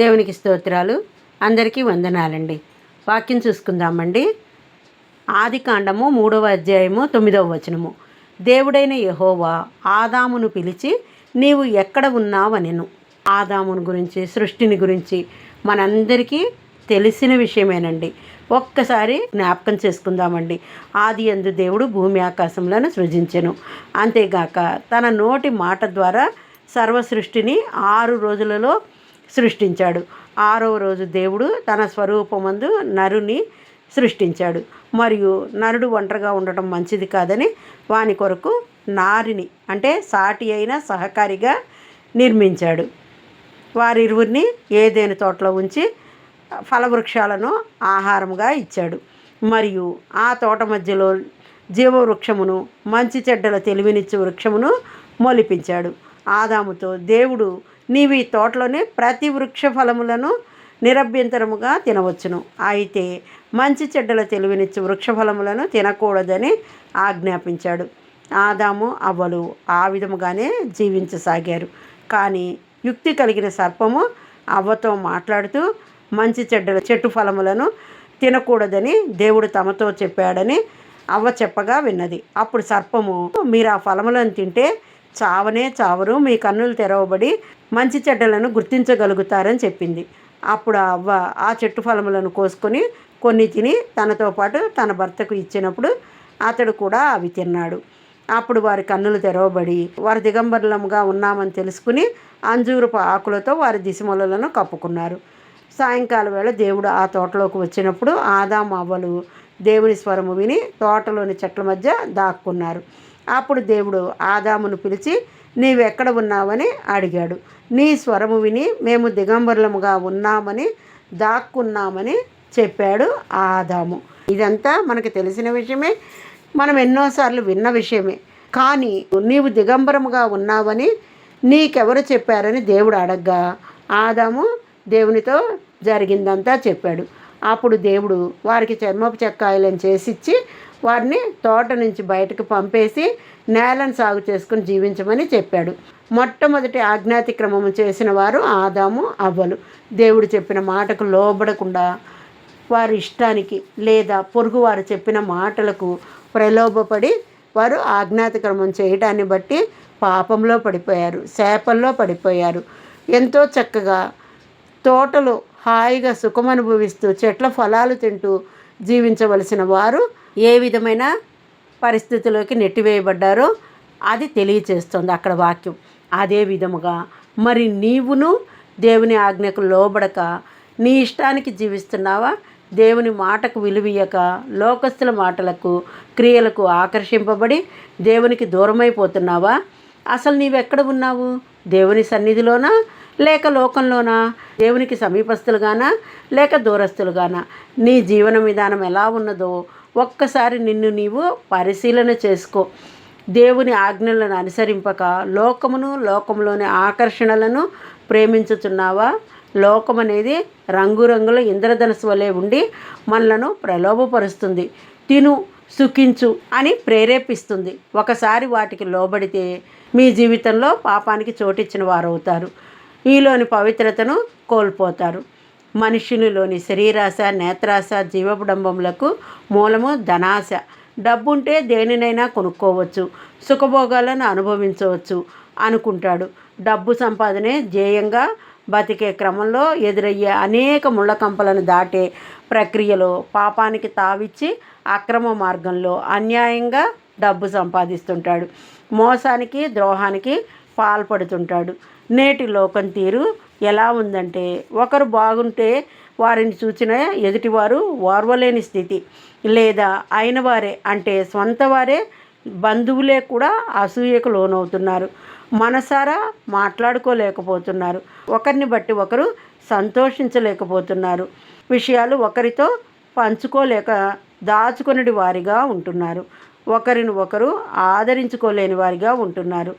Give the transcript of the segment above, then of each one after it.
దేవునికి స్తోత్రాలు. అందరికీ వందనాలండి. వాక్యం చూసుకుందామండి. ఆదికాండము 3వ అధ్యాయము 9వ వచనము. దేవుడైన యెహోవా ఆదామును పిలిచి, నీవు ఎక్కడ ఉన్నావనెను. ఆదామును గురించి, సృష్టిని గురించి మనందరికీ తెలిసిన విషయమేనండి. ఒక్కసారి జ్ఞాపకం చేసుకుందామండి. ఆది యందు దేవుడు భూమి ఆకాశములను సృజించెను. అంతేగాక తన నోటి మాట ద్వారా సర్వ సృష్టిని 6 రోజులలో సృష్టించాడు. 6వ రోజు దేవుడు తన స్వరూపమందు నరుని సృష్టించాడు. మరియు నరుడు ఒంటరిగా ఉండటం మంచిది కాదని వాని కొరకు నారిని, అంటే సాటి అయిన సహకారిగా నిర్మించాడు. వారిరువురిని ఏదెను తోటలో ఉంచి ఫలవృక్షాలను ఆహారముగా ఇచ్చాడు. మరియు ఆ తోట మధ్యలో జీవవృక్షమును, మంచి చెడ్డల తెలివినిచ్చు వృక్షమును మొలిపించాడు. ఆదాముతో దేవుడు, నీవు ఈ తోటలోనే ప్రతి వృక్ష ఫలములను నిరభ్యంతరముగా తినవచ్చును, అయితే మంచి చెడ్డల తెలివినిచ్చు వృక్ష ఫలములను తినకూడదని ఆజ్ఞాపించాడు. ఆదాము అవ్వలు ఆ విధముగానే జీవించసాగారు. కానీ యుక్తి కలిగిన సర్పము అవ్వతో మాట్లాడుతూ మంచి చెడ్డల చెట్టు ఫలములను తినకూడదని దేవుడు తమతో చెప్పాడని అవ్వ చెప్పగా విన్నది. అప్పుడు సర్పము, మీరు ఆ ఫలములను తింటే చావనే చావరు, మీ కన్నులు తెరవబడి మంచి చెడ్డలను గుర్తించగలుగుతారని చెప్పింది. అప్పుడు ఆ అవ్వ ఆ చెట్టు ఫలములను కోసుకొని కొన్ని తిని తనతో పాటు తన భర్తకు ఇచ్చినప్పుడు అతడు కూడా అవి తిన్నాడు. అప్పుడు వారి కన్నులు తెరవబడి వారు దిగంబరులముగా ఉన్నామని తెలుసుకుని అంజూరపు ఆకులతో వారి దిశమూలలను కప్పుకున్నారు. సాయంకాలం వేళ దేవుడు ఆ తోటలోకి వచ్చినప్పుడు ఆదాము అవ్వలు దేవుని స్వరము విని తోటలోని చెట్ల మధ్య దాక్కున్నారు. అప్పుడు దేవుడు ఆదామును పిలిచి, నీవెక్కడ ఉన్నావని అడిగాడు. నీ స్వరము విని మేము దిగంబరులముగా ఉన్నామని దాక్కున్నామని చెప్పాడు ఆదాము. ఇదంతా మనకు తెలిసిన విషయమే, మనం ఎన్నోసార్లు విన్న విషయమే. కానీ నీవు దిగంబరముగా ఉన్నావని నీకెవరు చెప్పారని దేవుడు అడగ్గా ఆదాము దేవునితో జరిగిందంతా చెప్పాడు. అప్పుడు దేవుడు వారికి చర్మపు చెక్కాయలను చేసిచ్చి వారిని తోట నుంచి బయటకు పంపేసి నేలను సాగు చేసుకుని జీవించమని చెప్పాడు. మొట్టమొదటి ఆజ్ఞాతిక్రమము చేసిన వారు ఆదాము అవ్వలు. దేవుడు చెప్పిన మాటకు లోబడకుండా వారి ఇష్టానికి లేదా పొరుగువారు చెప్పిన మాటలకు ప్రలోభపడి వారు ఆజ్ఞాతిక్రమం చేయటాన్ని బట్టి పాపంలో పడిపోయారు, శాపంలో పడిపోయారు. ఎంతో చక్కగా తోటలో హాయిగా సుఖమనుభవిస్తూ చెట్ల ఫలాలు తింటూ జీవించవలసిన వారు ఏ విధమైన పరిస్థితిలోకి నెట్టివేయబడ్డారో అది తెలియచేస్తుంది అక్కడ వాక్యం. అదే విధముగా మరి నీవును దేవుని ఆజ్ఞకు లోబడక నీ ఇష్టానికి జీవిస్తున్నావా? దేవుని మాటకు విలువీయక లోకస్తుల మాటలకు, క్రియలకు ఆకర్షింపబడి దేవునికి దూరమైపోతున్నావా? అసలు నీవెక్కడ ఉన్నావు? దేవుని సన్నిధిలోనా లేక లోకంలోనా? దేవునికి సమీపస్తులుగానా లేక దూరస్తులుగానా? నీ జీవన విధానం ఎలా ఉన్నదో ఒక్కసారి నిన్ను నీవు పరిశీలన చేసుకో. దేవుని ఆజ్ఞలను అనుసరింపక లోకమును, లోకంలోని ఆకర్షణలను ప్రేమించుతున్నావా? లోకం అనేది రంగురంగుల ఇంద్రధనుసు వలె ఉండి మనలను ప్రలోభపరుస్తుంది. తిను, సుఖించు అని ప్రేరేపిస్తుంది. ఒకసారి వాటికి లోబడితే మీ జీవితంలో పాపానికి చోటిచ్చిన వారవుతారు. ఈలోని పవిత్రతను కోల్పోతారు. మనుష్యునిలోని శరీరాశ, నేత్రాశ, జీవపుడంబములకు మూలము ధనాశ. డబ్బుంటే దేనినైనా కొనుక్కోవచ్చు, సుఖభోగాలను అనుభవించవచ్చు అనుకుంటాడు. డబ్బు సంపాదనే ధ్యేయంగా బతికే క్రమంలో ఎదురయ్యే అనేక ముళ్ళకంపలను దాటే ప్రక్రియలో పాపానికి తావిచ్చి అక్రమ మార్గంలో అన్యాయంగా డబ్బు సంపాదిస్తుంటాడు. మోసానికి, ద్రోహానికి పాల్పడుతుంటాడు. నేటి లోకం తీరు ఎలా ఉందంటే ఒకరు బాగుంటే వారిని చూచిన ఎదుటివారు ఓర్వలేని స్థితి, లేదా అయిన వారే అంటే సొంత వారే బంధువులే కూడా అసూయకు లోనవుతున్నారు. మనసారా మాట్లాడుకోలేకపోతున్నారు. ఒకరిని బట్టి ఒకరు సంతోషించలేకపోతున్నారు. విషయాలు ఒకరితో పంచుకోలేక దాచుకొనిడి వారిగా ఉంటున్నారు. ఒకరిని ఒకరు ఆదరించుకోలేని వారిగా ఉంటున్నారు.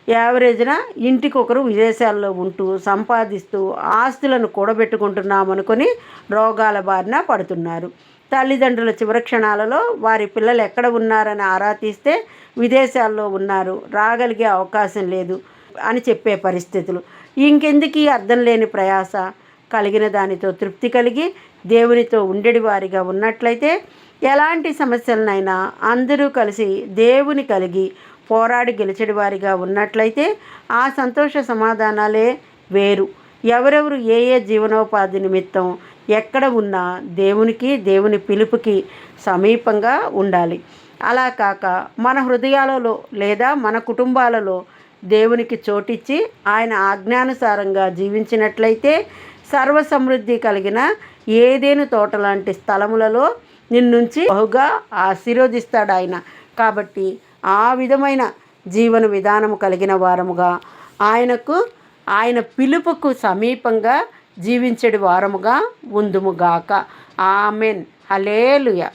యావరేజ్న ఇంటికొకరు విదేశాల్లో ఉంటూ సంపాదిస్తూ ఆస్తులను కూడబెట్టుకుంటున్నామనుకొని రోగాల బారిన పడుతున్నారు. తల్లిదండ్రుల చివరి క్షణాలలో వారి పిల్లలు ఎక్కడ ఉన్నారని ఆరా తీస్తే విదేశాల్లో ఉన్నారు, రాగలిగే అవకాశం లేదు అని చెప్పే పరిస్థితులు. ఇంకెందుకు ఈ అర్థం లేని ప్రయాస? కలిగిన దానితో తృప్తి కలిగి దేవునితో ఉండేటి వారిగా ఉన్నట్లయితే ఎలాంటి సమస్యలనైనా అందరూ కలిసి దేవుని కలిగి పోరాడి గెలిచేటి వారిగా ఉన్నట్లయితే ఆ సంతోష సమాధానాలే వేరు. ఎవరెవరు ఏ ఏ జీవనోపాధి నిమిత్తం ఎక్కడ ఉన్నా దేవునికి, దేవుని పిలుపుకి సమీపంగా ఉండాలి. అలా కాక మన హృదయాలలో లేదా మన కుటుంబాలలో దేవునికి చోటిచ్చి ఆయన ఆజ్ఞానుసారంగా జీవించినట్లయితే సర్వసమృద్ధి కలిగిన ఏదేను తోట లాంటి స్థలములలో నిన్నుంచి బహుగా ఆశీర్వదిస్తాడు ఆయన. కాబట్టి ఆ విధమైన జీవన విధానము కలిగిన వారముగా ఆయన పిలుపుకు సమీపంగా జీవించడి వారముగా ఉందుముగాక. ఆమెన్. హల్లెలూయా.